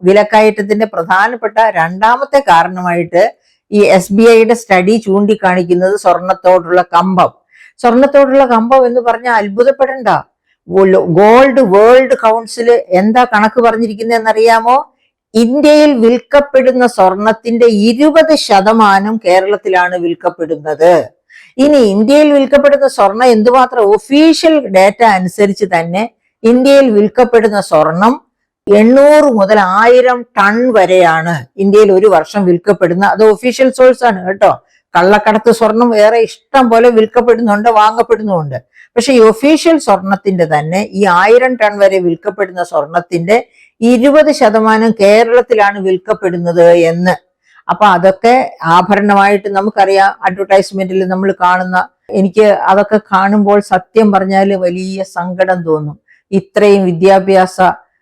വിലക്കയറ്റത്തിന്റെ പ്രധാനപ്പെട്ട രണ്ടാമത്തെ കാരണമായിട്ട് ഈ SBIയുടെ സ്റ്റഡി ചൂണ്ടിക്കാണിക്കുന്നത് സ്വർണത്തോടുള്ള കമ്പം എന്ന് പറഞ്ഞാൽ അത്ഭുതപ്പെടണ്ട. ഗോൾഡ് വേൾഡ് കൗൺസില് എന്താ കണക്ക് പറഞ്ഞിരിക്കുന്നതെന്നറിയാമോ? ഇന്ത്യയിൽ വിൽക്കപ്പെടുന്ന സ്വർണത്തിന്റെ 20% കേരളത്തിലാണ് വിൽക്കപ്പെടുന്നത്. ഇനി ഇന്ത്യയിൽ വിൽക്കപ്പെടുന്ന സ്വർണം എന്തുമാത്രം? ഒഫീഷ്യൽ ഡേറ്റ അനുസരിച്ച് തന്നെ ഇന്ത്യയിൽ വിൽക്കപ്പെടുന്ന സ്വർണം 800 മുതൽ 1000 ടൺ വരെയാണ് ഇന്ത്യയിൽ ഒരു വർഷം വിൽക്കപ്പെടുന്ന. അത് ഒഫീഷ്യൽ സോഴ്സ് ആണ് കേട്ടോ. കള്ളക്കടത്ത് സ്വർണം വേറെ ഇഷ്ടം പോലെ വിൽക്കപ്പെടുന്നുണ്ട്, വാങ്ങപ്പെടുന്നുമുണ്ട്. പക്ഷെ ഈ ഒഫീഷ്യൽ സ്വർണത്തിന്റെ തന്നെ ഈ 1000 ടൺ വരെ വിൽക്കപ്പെടുന്ന സ്വർണത്തിന്റെ 20% കേരളത്തിലാണ് വിൽക്കപ്പെടുന്നത് എന്ന്. അപ്പൊ അതൊക്കെ ആഭരണമായിട്ട് നമുക്കറിയാം. അഡ്വർടൈസ്മെന്റിൽ നമ്മൾ കാണുന്ന, എനിക്ക് അതൊക്കെ കാണുമ്പോൾ സത്യം പറഞ്ഞാൽ വലിയ സങ്കടം തോന്നും. ഇത്രയും വിദ്യാഭ്യാസ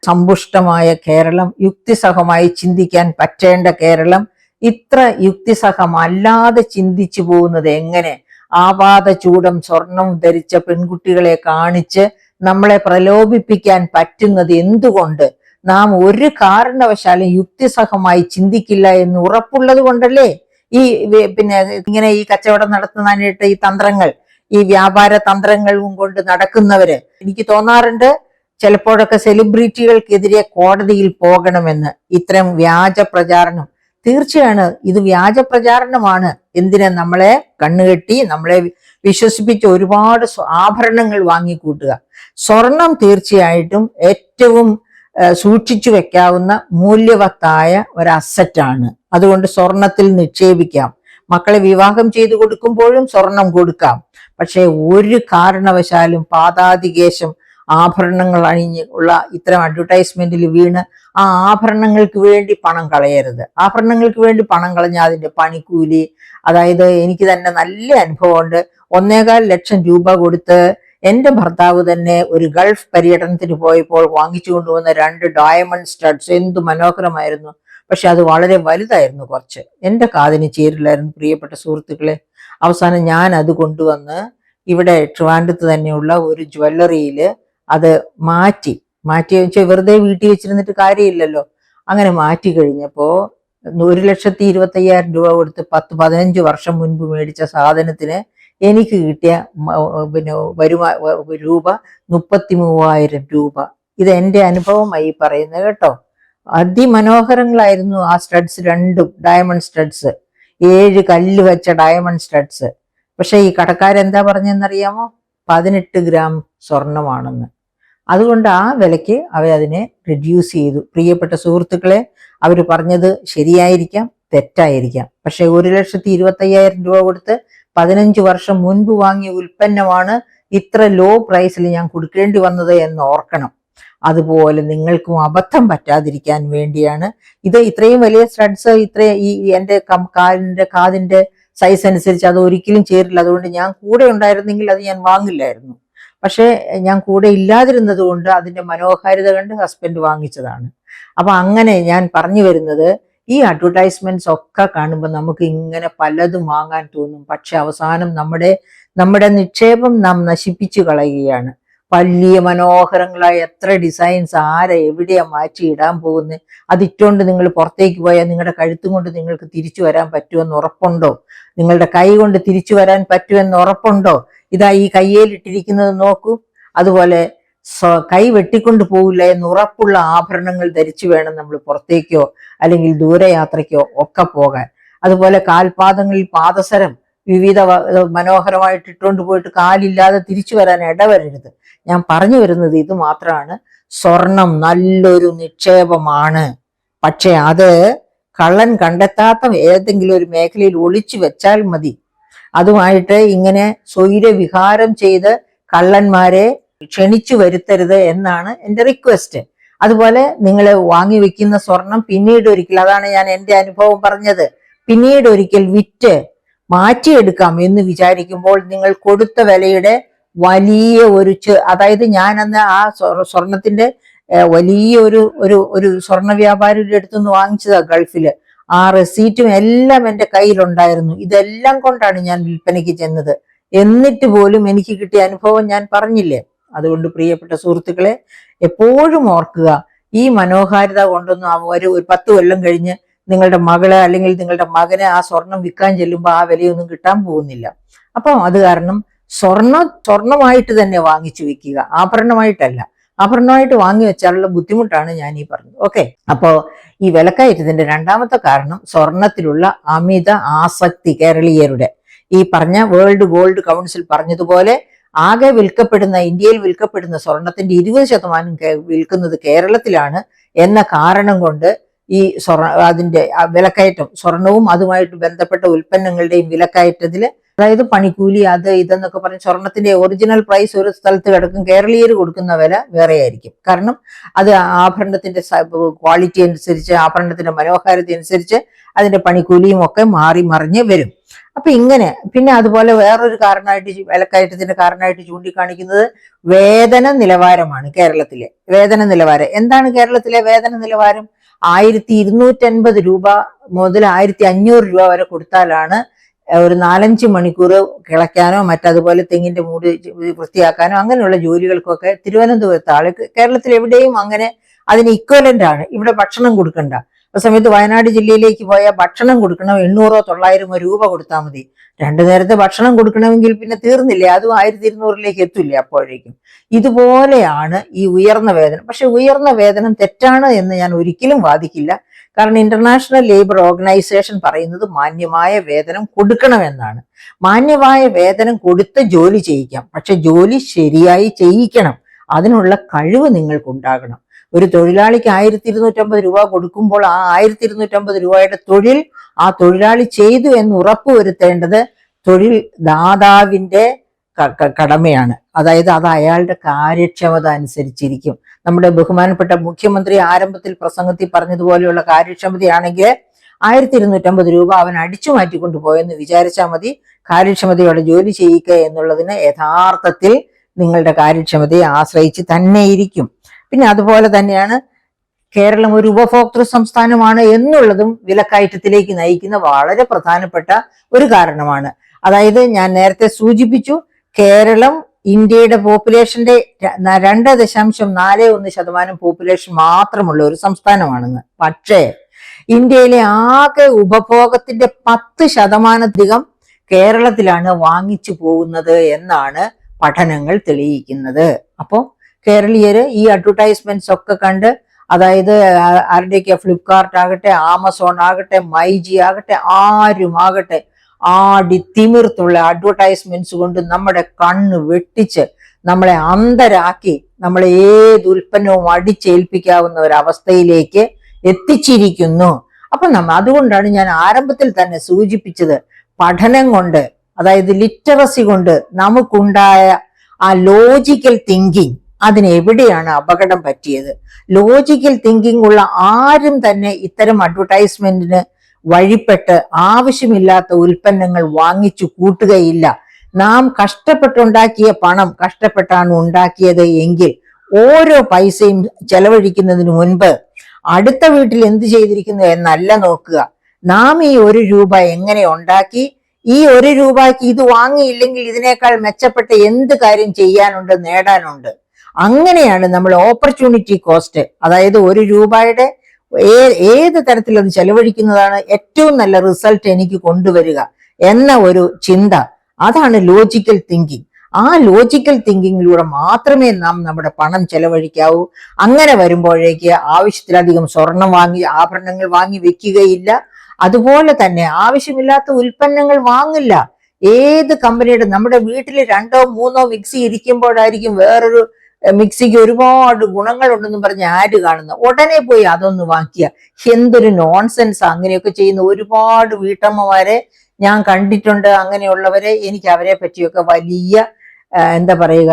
സമ്പുഷ്ടമായ കേരളം, യുക്തിസഹമായി ചിന്തിക്കാൻ പറ്റേണ്ട കേരളം ഇത്ര യുക്തിസഹമല്ലാതെ ചിന്തിച്ചു പോകുന്നത് എങ്ങനെ? ആപാത ചൂടം സ്വർണം ധരിച്ച പെൺകുട്ടികളെ കാണിച്ച് നമ്മളെ പ്രലോഭിപ്പിക്കാൻ പറ്റുന്നത് എന്തുകൊണ്ട്? നാം ഒരു കാരണവശാലും യുക്തിസഹമായി ചിന്തിക്കില്ല എന്ന് ഉറപ്പുള്ളത് കൊണ്ടല്ലേ ഈ ഇങ്ങനെ ഈ കച്ചവടം നടത്തുന്നതിനായിട്ട് ഈ തന്ത്രങ്ങൾ, ഈ വ്യാപാര തന്ത്രങ്ങളും കൊണ്ട് നടക്കുന്നവര്. എനിക്ക് തോന്നാറുണ്ട് ചിലപ്പോഴൊക്കെ സെലിബ്രിറ്റികൾക്കെതിരെ കോടതിയിൽ പോകണമെന്ന്. ഇത്തരം വ്യാജ പ്രചാരണം, തീർച്ചയാണ് ഇത് വ്യാജ പ്രചാരണമാണ്. എന്തിനാ? നമ്മളെ കണ്ണുകെട്ടി നമ്മളെ വിശ്വസിപ്പിച്ച് ഒരുപാട് ആഭരണങ്ങൾ വാങ്ങിക്കൂട്ടുക. സ്വർണം തീർച്ചയായിട്ടും ഏറ്റവും സൂക്ഷിച്ചു വെക്കാവുന്ന മൂല്യവത്തായ ഒരു അസറ്റാണ്. അതുകൊണ്ട് സ്വർണത്തിൽ നിക്ഷേപിക്കാം. മക്കളെ വിവാഹം ചെയ്തു കൊടുക്കുമ്പോഴും സ്വർണം കൊടുക്കാം. പക്ഷെ ഒരു കാരണവശാലും പാതാതികേശം ആഭരണങ്ങൾ അണിഞ്ഞ് ഉള്ള ഇത്തരം അഡ്വർടൈസ്മെന്റിൽ വീണ് ആ ആഭരണങ്ങൾക്ക് വേണ്ടി പണം കളയരുത്. ആഭരണങ്ങൾക്ക് വേണ്ടി പണം കളഞ്ഞാൽ അതിന്റെ പണിക്കൂലി, അതായത് എനിക്ക് തന്നെ നല്ല അനുഭവമുണ്ട്. 1.25 ലക്ഷം രൂപ കൊടുത്ത് എന്റെ ഭർത്താവ് തന്നെ ഒരു ഗൾഫ് പര്യടനത്തിന് പോയപ്പോൾ വാങ്ങിച്ചു കൊണ്ടുവന്ന 2 ഡയമണ്ട് സ്റ്റഡ്സ് എന്തു മനോഹരമായിരുന്നു. പക്ഷെ അത് വളരെ വലുതായിരുന്നു, കുറച്ച് എന്റെ കാതിന് ചേരില്ലായിരുന്നു പ്രിയപ്പെട്ട സുഹൃത്തുക്കളെ. അവസാനം ഞാൻ അത് കൊണ്ടുവന്ന് ഇവിടെ ട്രിവാൻഡ്രത്ത് തന്നെയുള്ള ഒരു ജ്വല്ലറിയിൽ അത് മാറ്റി വെച്ചാൽ വെറുതെ വീട്ടിൽ വെച്ചിരുന്നിട്ട് കാര്യമില്ലല്ലോ. അങ്ങനെ മാറ്റി കഴിഞ്ഞപ്പോ 1,25,000 രൂപ കൊടുത്ത് 10-15 വർഷം മുൻപ് മേടിച്ച സാധനത്തിന് എനിക്ക് കിട്ടിയ രൂപ 33,000 രൂപ. ഇത് എന്റെ അനുഭവമായി പറയുന്നത് കേട്ടോ. അതിമനോഹരങ്ങളായിരുന്നു ആ സ്റ്റഡ്സ്, 2 ഡയമണ്ട് സ്റ്റഡ്സ്, 7 കല്ല് വെച്ച ഡയമണ്ട് സ്റ്റഡ്സ്. പക്ഷെ ഈ കടക്കാരെന്താ പറഞ്ഞെന്നറിയാമോ? 18 ഗ്രാം സ്വർണമാണെന്ന്. അതുകൊണ്ട് ആ വിലയ്ക്ക് അവരതിനെ റിഡ്യൂസ് ചെയ്തു. പ്രിയപ്പെട്ട സുഹൃത്തുക്കളെ, അവർ പറഞ്ഞത് ശരിയായിരിക്കാം, തെറ്റായിരിക്കാം. പക്ഷെ 1,25,000 രൂപ കൊടുത്ത് 15 വർഷം മുൻപ് വാങ്ങിയ ഉൽപ്പന്നമാണ് ഇത്ര ലോ പ്രൈസിൽ ഞാൻ കൊടുക്കേണ്ടി വന്നത് എന്ന് ഓർക്കണം. അതുപോലെ നിങ്ങൾക്കും അബദ്ധം പറ്റാതിരിക്കാൻ വേണ്ടിയാണ് ഇത്. ഇത്രയും വലിയ സ്റ്റഡ്സ്, എന്റെ കാതിന്റെ സൈസ് അനുസരിച്ച് അത് ഒരിക്കലും ചേരില്ല. അതുകൊണ്ട് ഞാൻ കൂടെ ഉണ്ടായിരുന്നെങ്കിൽ അത് ഞാൻ വാങ്ങില്ലായിരുന്നു. പക്ഷെ ഞാൻ കൂടെ ഇല്ലാതിരുന്നത് കൊണ്ട് അതിന്റെ മനോഹാരിത കണ്ട് ഹസ്ബൻഡ് വാങ്ങിച്ചതാണ്. അപ്പൊ അങ്ങനെ ഞാൻ പറഞ്ഞു വരുന്നത്, ഈ അഡ്വർടൈസ്മെന്റ്സ് ഒക്കെ കാണുമ്പോൾ നമുക്ക് ഇങ്ങനെ പലതും വാങ്ങാൻ തോന്നും. പക്ഷെ അവസാനം നമ്മുടെ നിക്ഷേപം നാം നശിപ്പിച്ചു കളയുകയാണ്. വലിയ മനോഹരങ്ങളായ എത്ര ഡിസൈൻസ് എവിടെയാ മാറ്റി ഇടാൻ പോകുന്നത്? അതിട്ടുകൊണ്ട് നിങ്ങൾ പുറത്തേക്ക് പോയാൽ നിങ്ങളുടെ കഴുത്തും കൊണ്ട് നിങ്ങൾക്ക് തിരിച്ചു വരാൻ പറ്റുമെന്ന് ഉറപ്പുണ്ടോ? നിങ്ങളുടെ കൈ കൊണ്ട് തിരിച്ചു വരാൻ പറ്റുമെന്ന് ഉറപ്പുണ്ടോ? ഇതാ ഈ കയ്യേലിട്ടിരിക്കുന്നത് നോക്കൂ. അതുപോലെ കൈ വെട്ടിക്കൊണ്ട് പോകില്ല എന്ന് ഉറപ്പുള്ള ആഭരണങ്ങൾ ധരിച്ചു വേണം നമ്മൾ പുറത്തേക്കോ അല്ലെങ്കിൽ ദൂരയാത്രയ്ക്കോ ഒക്കെ പോകാൻ. അതുപോലെ കാൽപാദങ്ങളിൽ പാദസരം വിവിധ മനോഹരമായിട്ട് ഇട്ടുകൊണ്ട് പോയിട്ട് കാലില്ലാതെ തിരിച്ചു വരാൻ ഇടവരരുത്. ഞാൻ പറഞ്ഞു വരുന്നത് ഇത് മാത്രമാണ്. സ്വർണം നല്ലൊരു നിക്ഷേപമാണ്. പക്ഷെ അത് കള്ളൻ കണ്ടെത്താത്ത ഏതെങ്കിലും ഒരു മേഖലയിൽ ഒളിച്ചു വെച്ചാൽ മതി. അതുമായിട്ട് ഇങ്ങനെ സ്വൈരവിഹാരം ചെയ്ത് കള്ളന്മാരെ ക്ഷണിച്ചു വരുത്തരുത് എന്നാണ് എൻ്റെ റിക്വസ്റ്റ്. അതുപോലെ നിങ്ങൾ വാങ്ങി വെക്കുന്ന സ്വർണം പിന്നീട് ഒരിക്കൽ, അതാണ് ഞാൻ എൻ്റെ അനുഭവം പറഞ്ഞത്, പിന്നീട് ഒരിക്കൽ വിറ്റ് മാറ്റിയെടുക്കാം എന്ന് വിചാരിക്കുമ്പോൾ നിങ്ങൾ കൊടുത്ത വിലയുടെ വലിയ അതായത് ഞാൻ അന്ന് ആ സ്വർണത്തിന്റെ വലിയ ഒരു സ്വർണ്ണ വ്യാപാരിയുടെ അടുത്തുനിന്ന് വാങ്ങിച്ചതാ ഗൾഫില്. ആ റെസീറ്റും എല്ലാം എൻ്റെ കയ്യിലുണ്ടായിരുന്നു. ഇതെല്ലാം കൊണ്ടാണ് ഞാൻ വിൽപ്പനയ്ക്ക് ചെന്നത്. എന്നിട്ട് പോലും എനിക്ക് കിട്ടിയ അനുഭവം ഞാൻ പറഞ്ഞില്ലേ. അതുകൊണ്ട് പ്രിയപ്പെട്ട സുഹൃത്തുക്കളെ, എപ്പോഴും ഓർക്കുക, ഈ മനോഹാരിത കൊണ്ടൊന്നും ഒരു 10 കൊല്ലം കഴിഞ്ഞ് നിങ്ങളുടെ മകള് അല്ലെങ്കിൽ നിങ്ങളുടെ മകന് ആ സ്വർണം വിൽക്കാൻ ചെല്ലുമ്പോൾ ആ വിലയൊന്നും കിട്ടാൻ പോകുന്നില്ല. അപ്പം അത് കാരണം സ്വർണമായിട്ട് തന്നെ വാങ്ങിച്ചു വെക്കുക, ആഭരണമായിട്ടല്ല. ആഭരണമായിട്ട് വാങ്ങി വെച്ചാലുള്ള ബുദ്ധിമുട്ടാണ് ഞാൻ ഈ പറഞ്ഞത്. ഓക്കെ, അപ്പോ ഈ വിലക്കയറ്റത്തിന്റെ രണ്ടാമത്തെ കാരണം സ്വർണത്തിലുള്ള അമിത ആസക്തി കേരളീയരുടെ. ഈ പറഞ്ഞ വേൾഡ് ഗോൾഡ് കൗൺസിൽ പറഞ്ഞതുപോലെ ഇന്ത്യയിൽ വിൽക്കപ്പെടുന്ന സ്വർണത്തിന്റെ 20% വിൽക്കുന്നത് കേരളത്തിലാണ് എന്ന കാരണം കൊണ്ട് ഈ അതിന്റെ വിലക്കയറ്റം, സ്വർണവും അതുമായിട്ട് ബന്ധപ്പെട്ട ഉൽപ്പന്നങ്ങളുടെയും വിലക്കയറ്റത്തില്, അതായത് പണിക്കൂലി അത് ഇതെന്നൊക്കെ പറഞ്ഞ് സ്വർണത്തിന്റെ ഒറിജിനൽ പ്രൈസ് ഒരു സ്ഥലത്ത് കിടക്കും, കേരളീയർ കൊടുക്കുന്ന വില വേറെ ആയിരിക്കും. കാരണം അത് ആഭരണത്തിന്റെ ക്വാളിറ്റി അനുസരിച്ച്, ആഭരണത്തിന്റെ മനോഹാരിത അനുസരിച്ച് അതിന്റെ പണിക്കൂലിയും ഒക്കെ മാറി മറിഞ്ഞ് വരും. അപ്പൊ ഇങ്ങനെ പിന്നെ അതുപോലെ വേറൊരു കാരണമായിട്ട് വിലക്കയറ്റത്തിന്റെ കാരണമായിട്ട് ചൂണ്ടിക്കാണിക്കുന്നത് വേതന നിലവാരമാണ്. കേരളത്തിലെ വേതന നിലവാരം എന്താണ്? കേരളത്തിലെ വേതന നിലവാരം 1250 രൂപ മുതൽ 1500 രൂപ വരെ കൊടുത്താലാണ് ഒരു 4-5 മണിക്കൂർ കിളയ്ക്കാനോ മറ്റതുപോലെ തെങ്ങിന്റെ മൂട് വൃത്തിയാക്കാനോ അങ്ങനെയുള്ള ജോലികൾക്കൊക്കെ തിരുവനന്തപുരത്ത് ആള്, കേരളത്തിൽ എവിടെയും അങ്ങനെ അതിന് ഇക്വലന്റ് ആണ്. ഇവിടെ ഭക്ഷണം കൊടുക്കണ്ട. ആ സമയത്ത് വയനാട് ജില്ലയിലേക്ക് പോയാൽ ഭക്ഷണം കൊടുക്കണം 800-900 രൂപ കൊടുത്താൽ മതി. 2 നേരത്തെ ഭക്ഷണം കൊടുക്കണമെങ്കിൽ പിന്നെ തീർന്നില്ലേ, അതും 1200 എത്തില്ലേ അപ്പോഴേക്കും. ഇതുപോലെയാണ് ഈ ഉയർന്ന വേതനം. പക്ഷെ ഉയർന്ന വേതനം തെറ്റാണ് എന്ന് ഞാൻ ഒരിക്കലും വാദിക്കില്ല. കാരണം ഇന്റർനാഷണൽ ലേബർ ഓർഗനൈസേഷൻ പറയുന്നത് മാന്യമായ വേതനം കൊടുക്കണമെന്നാണ്. മാന്യമായ വേതനം കൊടുത്ത് ജോലി ചെയ്യിക്കാം, പക്ഷെ ജോലി ശരിയായി ചെയ്യിക്കണം. അതിനുള്ള കഴിവ് നിങ്ങൾക്കുണ്ടാകണം. ഒരു തൊഴിലാളിക്ക് 1250 രൂപ കൊടുക്കുമ്പോൾ ആ 1250 രൂപയുടെ തൊഴിൽ ആ തൊഴിലാളി ചെയ്തു എന്ന് ഉറപ്പുവരുത്തേണ്ടത് തൊഴിൽ ദാതാവിന്റെ കടമയാണ്. അതായത് അത് അയാളുടെ കാര്യക്ഷമത അനുസരിച്ചിരിക്കും. നമ്മുടെ ബഹുമാനപ്പെട്ട മുഖ്യമന്ത്രി ആരംഭത്തിൽ പ്രസംഗത്തിൽ പറഞ്ഞതുപോലെയുള്ള കാര്യക്ഷമതയാണെങ്കിൽ 1250 രൂപ അവൻ അടിച്ചു മാറ്റിക്കൊണ്ടു പോയെന്ന് വിചാരിച്ചാൽ മതി. കാര്യക്ഷമതയോടെ ജോലി ചെയ്യിക്കുക എന്നുള്ളതിന് യഥാർത്ഥത്തിൽ നിങ്ങളുടെ കാര്യക്ഷമതയെ ആശ്രയിച്ച് തന്നെ ഇരിക്കും. പിന്നെ അതുപോലെ തന്നെയാണ് കേരളം ഒരു ഉപഭോക്തൃ സംസ്ഥാനമാണ് എന്നുള്ളതും വിലക്കയറ്റത്തിലേക്ക് നയിക്കുന്ന വളരെ പ്രധാനപ്പെട്ട ഒരു കാരണമാണ്. അതായത് ഞാൻ നേരത്തെ സൂചിപ്പിച്ചു, കേരളം ഇന്ത്യയുടെ പോപ്പുലേഷന്റെ 2.41% പോപ്പുലേഷൻ മാത്രമുള്ള ഒരു സംസ്ഥാനമാണെന്ന്. പക്ഷേ ഇന്ത്യയിലെ ആകെ ഉപഭോഗത്തിന്റെ 10% കേരളത്തിലാണ് വാങ്ങിച്ചു പോകുന്നത് എന്നാണ് പഠനങ്ങൾ തെളിയിക്കുന്നത്. അപ്പോൾ കേരളീയര് ഈ അഡ്വർടൈസ്മെന്റ്സ് ഒക്കെ കണ്ട്, അതായത് ആരുടെയൊക്കെ ഫ്ലിപ്കാർട്ട് ആകട്ടെ, ആമസോൺ ആകട്ടെ, മൈജി ആകട്ടെ, ആരും ആകട്ടെ തിമിർത്തുള്ള അഡ്വർടൈസ്മെന്റ്സ് കൊണ്ട് നമ്മുടെ കണ്ണ് വെട്ടിച്ച് നമ്മളെ അന്ധരാക്കി നമ്മളെ ഏത് ഉൽപ്പന്നവും അടിച്ചേൽപ്പിക്കാവുന്ന ഒരവസ്ഥയിലേക്ക് എത്തിച്ചിരിക്കുന്നു. അപ്പൊ അതുകൊണ്ടാണ് ഞാൻ ആരംഭത്തിൽ തന്നെ സൂചിപ്പിച്ചത്, പഠനം കൊണ്ട്, അതായത് ലിറ്ററസി കൊണ്ട് നമുക്കുണ്ടായ ആ ലോജിക്കൽ തിങ്കിങ്, അതിനെവിടെയാണ് അപകടം പറ്റിയത്? ലോജിക്കൽ തിങ്കിങ് ഉള്ള ആരും തന്നെ ഇത്തരം അഡ്വർടൈസ്മെന്റിന് വഴിപ്പെട്ട് ആവശ്യമില്ലാത്ത ഉൽപ്പന്നങ്ങൾ വാങ്ങിച്ചു കൂട്ടുകയില്ല. നാം കഷ്ടപ്പെട്ടുണ്ടാക്കിയ പണം കഷ്ടപ്പെട്ടാണ് ഉണ്ടാക്കിയത് എങ്കിൽ ഓരോ പൈസയും ചെലവഴിക്കുന്നതിന് മുൻപ് അടുത്ത വീട്ടിൽ എന്ത് ചെയ്തിരിക്കുന്നു എന്നല്ല നോക്കുക. നാം ഈ 1 രൂപ എങ്ങനെ ഉണ്ടാക്കി, ഈ 1 രൂപയ്ക്ക് ഇത് വാങ്ങിയില്ലെങ്കിൽ ഇതിനേക്കാൾ മെച്ചപ്പെട്ട എന്ത് കാര്യം ചെയ്യാനുണ്ട്, നേടാനുണ്ട്. അങ്ങനെയാണ് നമ്മൾ ഓപ്പർച്യൂണിറ്റി കോസ്റ്റ്, അതായത് 1 രൂപയുടെ ഏത് തരത്തിൽ അത് ചെലവഴിക്കുന്നതാണ് ഏറ്റവും നല്ല റിസൾട്ട് എനിക്ക് കൊണ്ടുവരിക എന്ന ഒരു ചിന്ത, അതാണ് ലോജിക്കൽ തിങ്കിങ്. ആ ലോജിക്കൽ തിങ്കിങ്ങിലൂടെ മാത്രമേ നാം നമ്മുടെ പണം ചെലവഴിക്കാവൂ. അങ്ങനെ വരുമ്പോഴേക്ക് ആവശ്യത്തിലധികം സ്വർണം വാങ്ങി ആഭരണങ്ങൾ വാങ്ങി വെക്കുകയില്ല. അതുപോലെ തന്നെ ആവശ്യമില്ലാത്ത ഉൽപ്പന്നങ്ങൾ വാങ്ങില്ല. ഏത് കമ്പനിയുടെ, നമ്മുടെ വീട്ടിൽ 2-3 മിക്സി ഇരിക്കുമ്പോഴായിരിക്കും വേറൊരു മിക്സിക്ക് ഒരുപാട് ഗുണങ്ങളുണ്ടെന്നും പറഞ്ഞ് ആഡ് കാണുന്ന ഉടനെ പോയി അതൊന്ന് വാങ്ങിക്കുക. എന്തൊരു നോൺസെൻസ്! അങ്ങനെയൊക്കെ ചെയ്യുന്ന ഒരുപാട് വീട്ടമ്മമാരെ ഞാൻ കണ്ടിട്ടുണ്ട്. അങ്ങനെയുള്ളവരെ എനിക്ക് അവരെ പറ്റിയൊക്കെ വലിയ എന്താ പറയുക,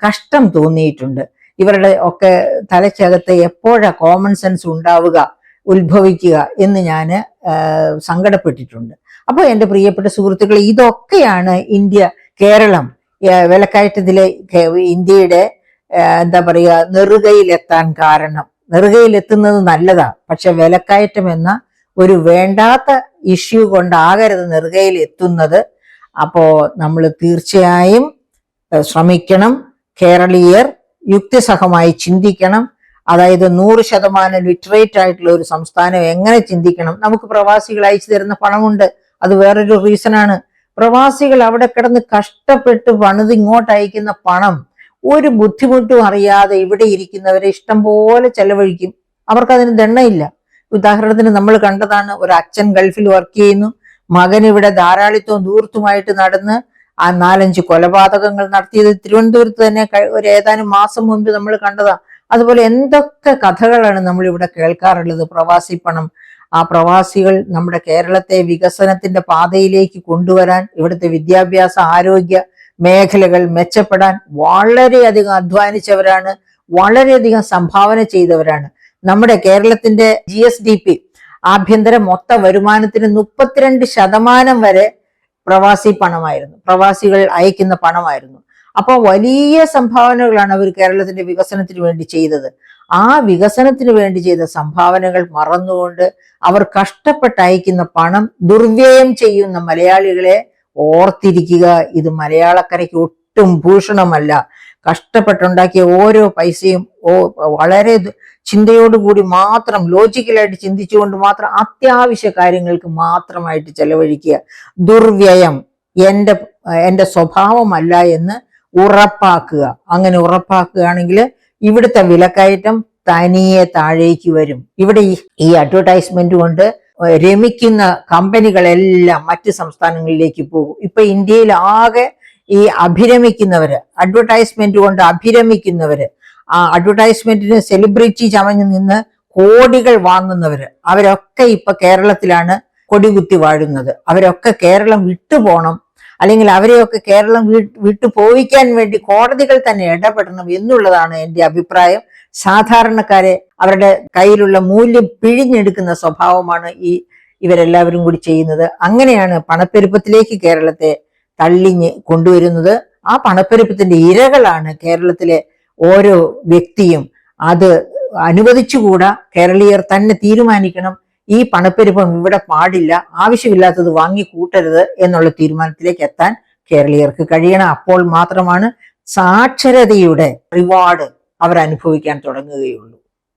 കഷ്ടം തോന്നിയിട്ടുണ്ട്. ഇവരുടെ ഒക്കെ തലയ്ക്കകത്ത് എപ്പോഴാ കോമൺ സെൻസ് ഉത്ഭവിക്കുക എന്ന് ഞാൻ സങ്കടപ്പെട്ടിട്ടുണ്ട്. അപ്പോൾ എൻ്റെ പ്രിയപ്പെട്ട സുഹൃത്തുക്കളെ, ഇതൊക്കെയാണ് കേരളം വിലക്കയറ്റത്തിലെ ഇന്ത്യയുടെ എന്താ പറയുക നെറുകയിലെത്താൻ കാരണം. നെറുകയിലെത്തുന്നത് നല്ലതാ, പക്ഷെ വിലക്കയറ്റം എന്ന ഒരു വേണ്ടാത്ത ഇഷ്യൂ കൊണ്ടാകരുത് നെറുകയിൽ എത്തുന്നത്. അപ്പോ നമ്മൾ തീർച്ചയായും ശ്രമിക്കണം. കേരളീയർ യുക്തിസഹമായി ചിന്തിക്കണം. അതായത് 100% ലിറ്ററേറ്റ് ആയിട്ടുള്ള ഒരു സംസ്ഥാനം എങ്ങനെ ചിന്തിക്കണം? നമുക്ക് പ്രവാസികൾ അയച്ചു തരുന്ന പണമുണ്ട്, അത് വേറൊരു റീസണാണ്. പ്രവാസികൾ അവിടെ കിടന്ന് കഷ്ടപ്പെട്ട് പണിത് ഇങ്ങോട്ട് അയക്കുന്ന പണം ഒരു ബുദ്ധിമുട്ടും അറിയാതെ ഇവിടെ ഇരിക്കുന്നവരെ ഇഷ്ടം പോലെ ചെലവഴിക്കും. അവർക്കതിന് ദണ്ണയില്ല. ഉദാഹരണത്തിന് നമ്മൾ കണ്ടതാണ്, ഒരു അച്ഛൻ ഗൾഫിൽ വർക്ക് ചെയ്യുന്നു, മകൻ ഇവിടെ ധാരാളിത്വം ദൂർത്തുമായിട്ട് നടന്ന് ആ 4-5 കൊലപാതകങ്ങൾ നടത്തിയത് തിരുവനന്തപുരത്ത് തന്നെ ഒരു ഏതാനും മാസം മുൻപ് നമ്മൾ കണ്ടതാ. അതുപോലെ എന്തൊക്കെ കഥകളാണ് നമ്മൾ ഇവിടെ കേൾക്കാറുള്ളത്. പ്രവാസി പണം. ആ പ്രവാസികൾ നമ്മുടെ കേരളത്തെ വികസനത്തിന്റെ പാതയിലേക്ക് കൊണ്ടുവരാൻ, ഇവിടുത്തെ വിദ്യാഭ്യാസ ആരോഗ്യ മേഖലകൾ മെച്ചപ്പെടാൻ വളരെയധികം അധ്വാനിച്ചവരാണ്, വളരെയധികം സംഭാവന ചെയ്തവരാണ്. നമ്മുടെ കേരളത്തിന്റെ GSDP ആഭ്യന്തര മൊത്ത വരുമാനത്തിന് 32% വരെ പ്രവാസി പണമായിരുന്നു, പ്രവാസികൾ അയക്കുന്ന പണമായിരുന്നു. അപ്പൊ വലിയ സംഭാവനകളാണ് അവർ കേരളത്തിന്റെ വികസനത്തിന് വേണ്ടി ചെയ്തത്. ആ വികസനത്തിന് വേണ്ടി ചെയ്ത സംഭാവനകൾ മറന്നുകൊണ്ട് അവർ കഷ്ടപ്പെട്ട് അയക്കുന്ന പണം ദുർവ്യയം ചെയ്യുന്ന മലയാളികളെ ഓർത്തിരിക്കുക. ഇത് മലയാളക്കരയ്ക്ക് ഒട്ടും ഭൂഷണമല്ല. കഷ്ടപ്പെട്ടുണ്ടാക്കിയ ഓരോ പൈസയും വളരെ ചിന്തയോടുകൂടി മാത്രം, ലോജിക്കലായിട്ട് ചിന്തിച്ചുകൊണ്ട് മാത്രം അത്യാവശ്യ കാര്യങ്ങൾക്ക് മാത്രമായിട്ട് ചെലവഴിക്കുക. ദുർവ്യയം എന്റെ സ്വഭാവമല്ല എന്ന് ഉറപ്പാക്കുക. അങ്ങനെ ഉറപ്പാക്കുകയാണെങ്കിൽ ഇവിടുത്തെ വിലക്കയറ്റം തനിയെ താഴേക്ക് വരും. ഇവിടെ ഈ അഡ്വർടൈസ്മെന്റ് കൊണ്ട് രമിക്കുന്ന കമ്പനികളെല്ലാം മറ്റ് സംസ്ഥാനങ്ങളിലേക്ക് പോകും. ഇപ്പൊ ഇന്ത്യയിൽ ആകെ ഈ അഭിരമിക്കുന്നവര്, അഡ്വർടൈസ്മെന്റ് കൊണ്ട് അഭിരമിക്കുന്നവര്, ആ അഡ്വർടൈസ്മെന്റിന് സെലിബ്രിറ്റി ചമഞ്ഞു നിന്ന് കോടികൾ വാങ്ങുന്നവര്, അവരൊക്കെ ഇപ്പൊ കേരളത്തിലാണ് കൊടികുത്തി വാഴുന്നത്. അവരൊക്കെ കേരളം വിട്ടുപോകണം, അല്ലെങ്കിൽ അവരെയൊക്കെ കേരളം വിട്ടു പോയിക്കാൻ വേണ്ടി കോടതികൾ തന്നെ ഇടപെടണം എന്നുള്ളതാണ് എൻ്റെ അഭിപ്രായം. സാധാരണക്കാരെ അവരുടെ കയ്യിലുള്ള മൂല്യം പിഴിഞ്ഞെടുക്കുന്ന സ്വഭാവമാണ് ഇവരെല്ലാവരും കൂടി ചെയ്യുന്നത്. അങ്ങനെയാണ് പണപ്പെരുപ്പത്തിലേക്ക് കേരളത്തെ തള്ളിഞ്ഞ് കൊണ്ടുവരുന്നത്. ആ പണപ്പെരുപ്പത്തിന്റെ ഇരകളാണ് കേരളത്തിലെ ഓരോ വ്യക്തിയും. അത് അനുവദിച്ചുകൂടാ. കേരളീയർ തന്നെ തീരുമാനിക്കണം, ഈ പണപ്പെരുപ്പം ഇവിടെ പാടില്ല, ആവശ്യമില്ലാത്തത് വാങ്ങി കൂട്ടരുത് എന്നുള്ള തീരുമാനത്തിലേക്ക് എത്താൻ കേരളീയർക്ക് കഴിയണം. അപ്പോൾ മാത്രമാണ് സാക്ഷരതയുടെ റിവാർഡ് അവർ അനുഭവിക്കാൻ തുടങ്ങുകയുള്ളൂ.